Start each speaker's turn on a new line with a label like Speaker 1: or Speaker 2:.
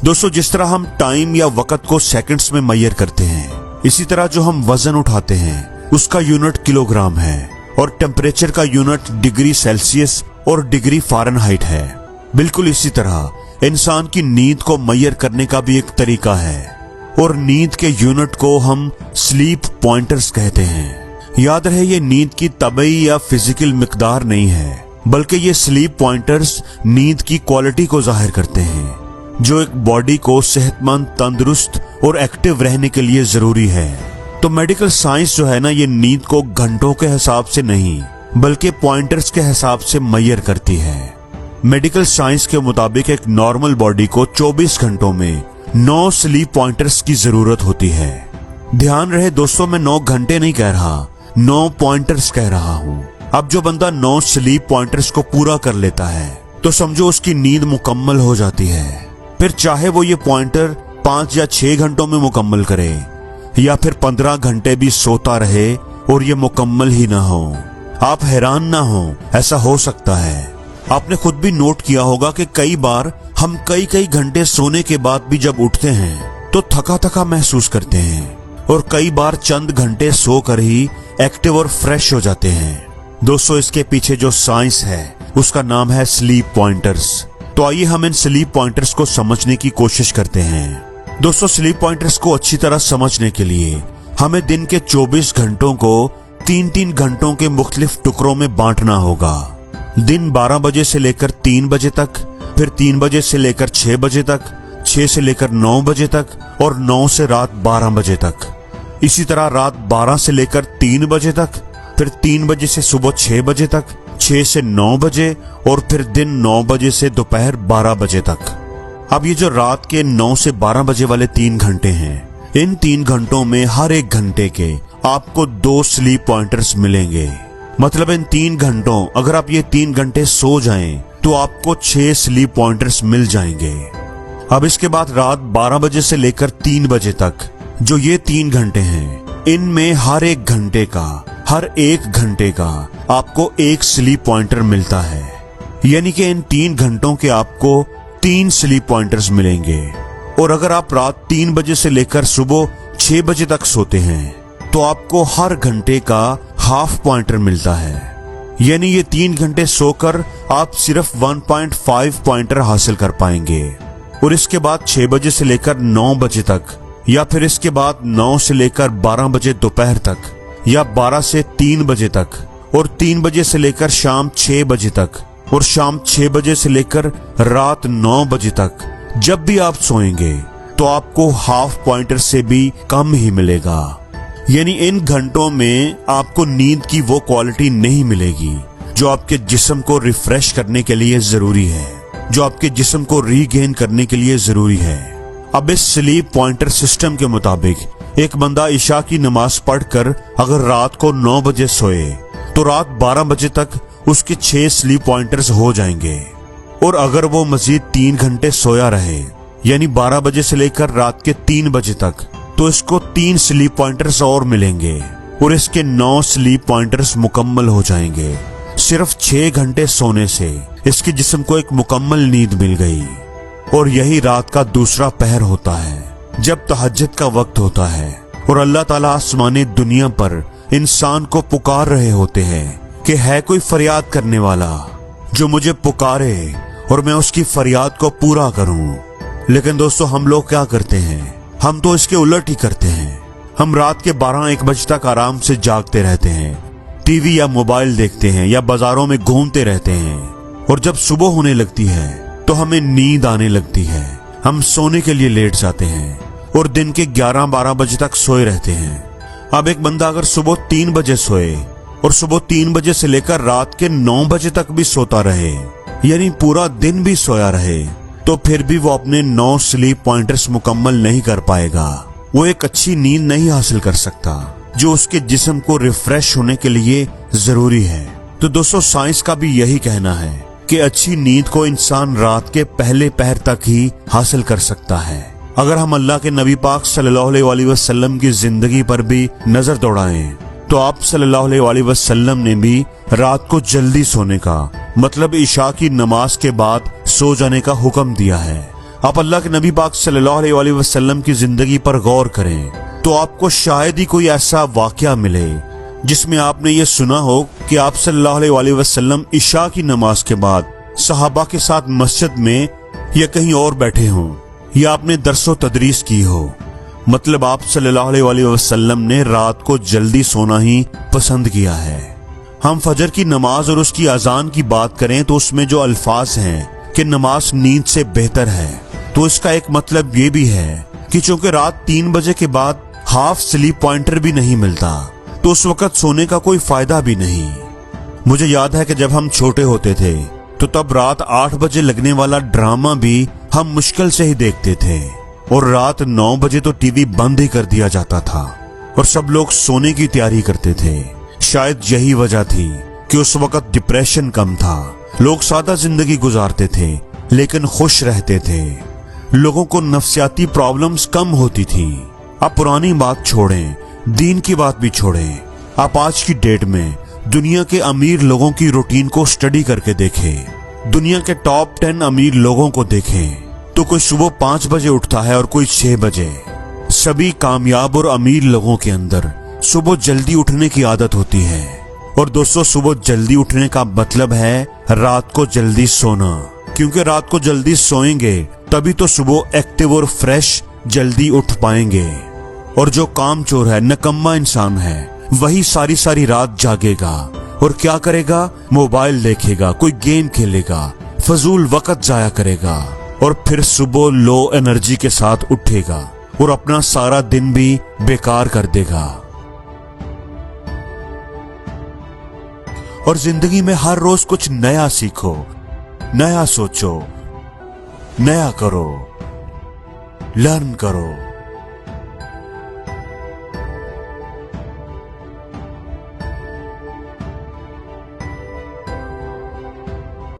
Speaker 1: दोस्तों, जिस तरह हम टाइम या वक्त को सेकंड्स में मेजर करते हैं, इसी तरह जो हम वजन उठाते हैं उसका यूनिट किलोग्राम है और टेम्परेचर का यूनिट डिग्री सेल्सियस और डिग्री फ़ारेनहाइट है। बिल्कुल इसी तरह इंसान की नींद को मेजर करने का भी एक तरीका है और नींद के यूनिट को हम स्लीप पॉइंटर्स कहते हैं। याद रहे, ये नींद की तबई या फिजिकल मिकदार नहीं है, बल्कि ये स्लीप पॉइंटर्स नींद की क्वालिटी को जाहिर करते हैं, जो एक बॉडी को सेहतमंद, तंदुरुस्त और एक्टिव रहने के लिए जरूरी है। तो मेडिकल साइंस जो है ना, ये नींद को घंटों के हिसाब से नहीं बल्कि पॉइंटर्स के हिसाब से मेजर करती है। मेडिकल साइंस के मुताबिक एक नॉर्मल बॉडी को 24 घंटों में 9 स्लीप पॉइंटर्स की जरूरत होती है। ध्यान रहे दोस्तों, मैं 9 घंटे नहीं कह रहा, 9 पॉइंटर्स कह रहा हूँ। अब जो बंदा 9 स्लीप पॉइंटर्स को पूरा कर लेता है तो समझो उसकी नींद मुकम्मल हो जाती है। फिर चाहे वो ये पॉइंटर 5 या 6 घंटों में मुकम्मल करे या फिर 15 घंटे भी सोता रहे और ये मुकम्मल ही ना हो। आप हैरान ना हो, ऐसा हो सकता है। आपने खुद भी नोट किया होगा कि कई बार हम कई घंटे सोने के बाद भी जब उठते हैं तो थका थका महसूस करते हैं और कई बार चंद घंटे सोकर ही एक्टिव और फ्रेश हो जाते हैं। दोस्तों, इसके पीछे जो साइंस है उसका नाम है स्लीप पॉइंटर्स। तो आइए हम इन स्लीप पॉइंटर्स को समझने की कोशिश करते हैं। दोस्तों, स्लीप पॉइंटर्स को अच्छी तरह समझने के लिए हमें दिन के 24 घंटों को 3-3 घंटों के मुख्तलिफ टुकड़ों में बांटना होगा। दिन 12 बजे से लेकर 3 बजे तक, फिर 3 बजे से लेकर 6 बजे तक, 6 से लेकर 9 बजे तक और 9 से रात 12 बजे तक। इसी तरह रात 12 से लेकर 3 बजे तक, फिर 3 बजे से सुबह 6 बजे तक, 6 से 9 बजे और फिर दिन 9 बजे से दोपहर 12 बजे तक। अब ये जो रात के 9 से 12 बजे वाले 3 घंटे हैं, इन 3 घंटों में हर एक घंटे के आपको 2 स्लीप पॉइंटर्स मिलेंगे। मतलब इन 3 घंटों, अगर आप ये 3 घंटे सो जाएं तो आपको 6 स्लीप पॉइंटर्स मिल जाएंगे। अब इसके बाद रात 12 बजे से लेकर 3 बजे तक जो ये 3 घंटे हैं, इनमें हर एक घंटे का आपको 1 स्लीप पॉइंटर मिलता है। यानी कि इन 3 घंटों के आपको 3 स्लीप पॉइंटर्स मिलेंगे। और अगर आप रात 3 बजे से लेकर सुबह 6 बजे तक सोते हैं तो आपको हर घंटे का हाफ पॉइंटर मिलता है। यानी ये 3 घंटे सोकर आप सिर्फ 1.5 पॉइंटर हासिल कर पाएंगे। और इसके बाद 6 बजे से लेकर 9 बजे तक, या फिर इसके बाद 9 से लेकर 12 बजे दोपहर तक, या 12 से 3 बजे तक, और 3 बजे से लेकर शाम 6 बजे तक, और शाम 6 बजे से लेकर रात 9 बजे तक जब भी आप सोएंगे तो आपको हाफ पॉइंटर से भी कम ही मिलेगा। यानी इन घंटों में आपको नींद की वो क्वालिटी नहीं मिलेगी जो आपके जिस्म को रिफ्रेश करने के लिए जरूरी है, जो आपके जिस्म को रीगेन करने के लिए जरूरी है। अब इस स्लीप पॉइंटर सिस्टम के मुताबिक एक बंदा इशा की नमाज पढ़कर अगर रात को 9 बजे सोए तो रात 12 बजे तक उसके 6 स्लीप पॉइंटर्स हो जाएंगे। और अगर वो मजीद 3 घंटे सोया रहे, यानी 12 बजे से लेकर रात के 3 बजे तक, तो इसको 3 स्लीप पॉइंटर्स और मिलेंगे और इसके 9 स्लीप पॉइंटर्स मुकम्मल हो जाएंगे। सिर्फ 6 घंटे सोने से इसके जिस्म को एक मुकम्मल नींद मिल गई। और यही रात का दूसरा पहर होता है, जब तहज्जुद का वक्त होता है और अल्लाह ताला आसमानी दुनिया पर इंसान को पुकार रहे होते हैं कि है कोई फरियाद करने वाला जो मुझे पुकारे और मैं उसकी फरियाद को पूरा करूं। लेकिन दोस्तों, हम लोग क्या करते हैं? हम तो इसके उलट ही करते हैं। हम रात के 12-1 बजे तक आराम से जागते रहते हैं, टीवी या मोबाइल देखते हैं या बाजारों में घूमते रहते हैं, और जब सुबह होने लगती है तो हमें नींद आने लगती है। हम सोने के लिए लेट जाते हैं और दिन के 11-12 बजे तक सोए रहते हैं। अब एक बंदा अगर सुबह 3 बजे सोए और सुबह 3 बजे से लेकर रात के 9 बजे तक भी सोता रहे, यानी पूरा दिन भी सोया रहे, तो फिर भी वो अपने 9 स्लीप पॉइंटर्स मुकम्मल नहीं कर पाएगा। वो एक अच्छी नींद नहीं हासिल कर सकता जो उसके जिस्म को रिफ्रेश होने के लिए जरूरी है। तो दोस्तों, साइंस का भी यही कहना है कि अच्छी नींद को इंसान रात के पहले पहर तक ही हासिल कर सकता है। अगर हम अल्लाह के नबी पाक सल्लल्लाहु अलैहि वसल्लम की जिंदगी पर भी नजर दौड़ाएं तो आप सल्लल्लाहु अलैहि वसल्लम ने भी रात को जल्दी सोने का, मतलब इशा की नमाज के बाद सो जाने का हुक्म दिया है। آپ اللہ کے نبی پاک صلی اللہ علیہ وسلم کی زندگی پر غور کریں تو آپ کو شاید ہی کوئی ایسا واقعہ ملے جس میں آپ نے یہ سنا ہو کہ آپ صلی اللہ علیہ وسلم عشاء کی نماز کے بعد صحابہ کے ساتھ مسجد میں یا کہیں اور بیٹھے ہوں یا آپ نے درس و تدریس کی ہو۔ مطلب آپ صلی اللہ علیہ وسلم نے رات کو جلدی سونا ہی پسند کیا ہے۔ ہم فجر کی نماز اور اس کی اذان کی بات کریں تو اس میں جو الفاظ ہیں کہ نماز نیند سے بہتر ہے، تو اس کا ایک مطلب یہ بھی ہے کہ چونکہ رات 3 بجے کے بعد ہاف سلیپ پوائنٹر بھی نہیں ملتا تو اس وقت سونے کا کوئی فائدہ بھی نہیں۔ مجھے یاد ہے کہ جب ہم چھوٹے ہوتے تھے تو تب رات 8 بجے لگنے والا ڈرامہ بھی ہم مشکل سے ہی دیکھتے تھے، اور رات 9 بجے تو ٹی وی بند ہی کر دیا جاتا تھا اور سب لوگ سونے کی تیاری کرتے تھے۔ شاید یہی وجہ تھی کہ اس وقت ڈپریشن کم تھا، لوگ سادہ زندگی گزارتے تھے لیکن خوش رہتے تھے، لوگوں کو نفسیاتی پرابلمز کم ہوتی تھی۔ آپ پرانی بات چھوڑیں، دین کی بات بھی چھوڑیں، آپ آج کی ڈیٹ میں دنیا کے امیر لوگوں کی روٹین کو سٹڈی کر کے دیکھیں، دنیا کے ٹاپ 10 امیر لوگوں کو دیکھیں تو کوئی صبح 5 بجے اٹھتا ہے اور کوئی 6 بجے۔ سبھی کامیاب اور امیر لوگوں کے اندر صبح جلدی اٹھنے کی عادت ہوتی ہے، اور دوستو صبح جلدی اٹھنے کا مطلب ہے رات کو جلدی سونا، کیونکہ رات کو جلدی سوئیں گے تبھی تو صبح ایکٹیو اور فریش جلدی اٹھ پائیں گے۔ اور جو کام چور ہے، نکما انسان ہے، وہی ساری رات جاگے گا اور کیا کرے گا؟ موبائل دیکھے گا، کوئی گیم کھیلے گا، فضول وقت ضائع کرے گا، اور پھر صبح لو انرجی کے ساتھ اٹھے گا اور اپنا سارا دن بھی بیکار کر دے گا۔ اور زندگی میں ہر روز کچھ نیا سیکھو، نیا سوچو، نیا کرو، لرن کرو۔